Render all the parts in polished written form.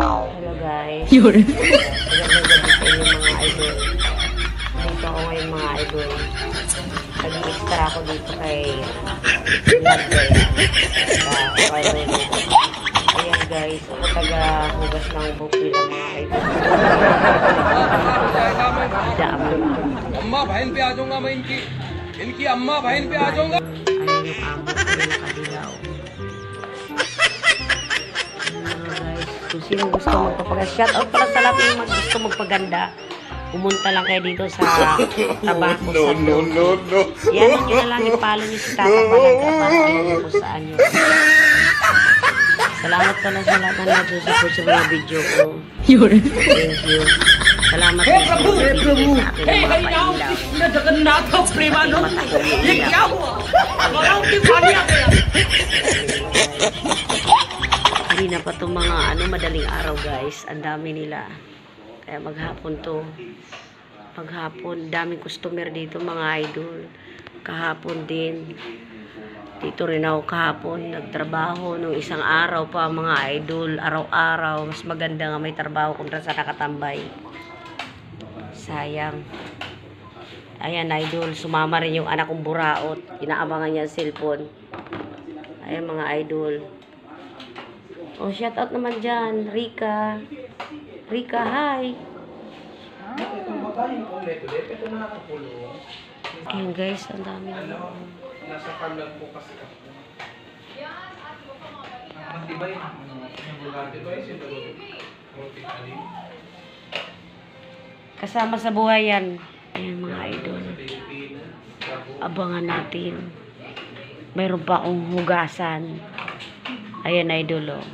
Hello guys. Magandang gabi sa inyo mga idol. Dito ako ngayon mga idol. Nag-extra ako dito kay vlog guys. Ayan guys, ako taga-hugas ng bukil ng mga idol. Dami. अम्मा बहन पे आ जाऊंगा मैं इनकी अम्मा बहन पे आ जाऊंगा। Ayan yung amo ko yung nakadilaw. Kung sino gusto magpapaganda, shoutout pala sa lahat yung gusto magpaganda, pumunta lang kayo dito sa Tabaco sa Yan nyo na lang, ipalo nyo si Tata Palaga para alam nyo kung saan nyo. Salamat pala sa lahat na nag-support sa mga video ko. Thank you. Salamat po sa Prabhu. Hey Harinaam Krishna Jagannath Premanand. Ye kya hua? Bagaw ki paani aa gaya. Hindi na pa itong mga madaling araw guys. Ang dami nila. Kaya maghapon to. Maghapon. Daming customer dito mga idol. Kahapon din. Dito rin ako kahapon. Nagtrabaho nung isang araw pa mga idol. Araw-araw. Mas maganda nga may trabaho kung sa nakatambay. Sayang. Ayan idol. Sumama rin yung anak kong buraot. Inaabangan niya ang cellphone. Ayan mga idol. Oh, shout out naman dyan. Rika. Rika, hi. Ayan guys, ang dami na. Nasa farm lang po kasi ako. Matibay. Kasama sa buhay yan. Ayan mga idol. Abangan natin. Mayroon pa akong hugasan. Ayan idol oh.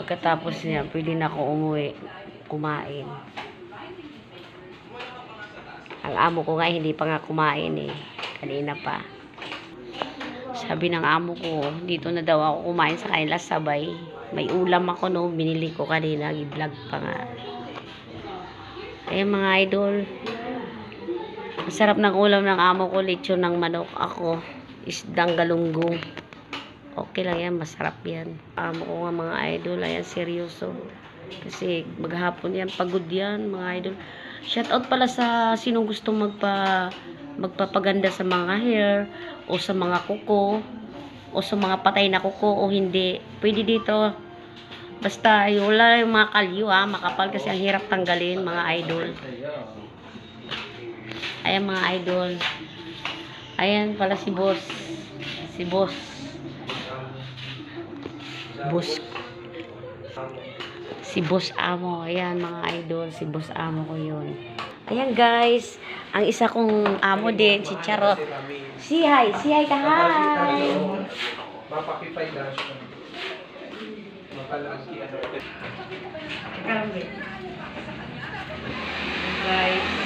Pagkatapos niya, pwede na ako umuwi, kumain. Ang amo ko nga, hindi pa nga kumain eh. Kanina pa. Sabi ng amo ko, dito na daw ako kumain sa kanila sabay. May ulam ako no, binili ko kanina, i-vlog pa nga. Ayan mga idol. Masarap ng ulam ng amo ko, lechon ng manok. Ako, isdang galunggong. Okay lang yan, masarap yan. Amo ko nga mga idol, ayan seryoso. Kasi maghapon yan, pagod yan mga idol. Shoutout pala sa sinong gustong magpapaganda sa mga hair, o sa mga kuko, o sa mga patay na kuko, o hindi. Pwede dito. Basta wala yung mga kalyo makapal kasi ang hirap tanggalin mga idol. Ayan mga idol. Ayan pala si boss. Si boss. Si boss amo. Ayan mga idol. Si boss amo ko yun. Ayan guys. Ang isa kong amo din. Si Charot. Si hi. Si hi ka. Hi. Mapakipay na siya. Mapalagi ano. Guys.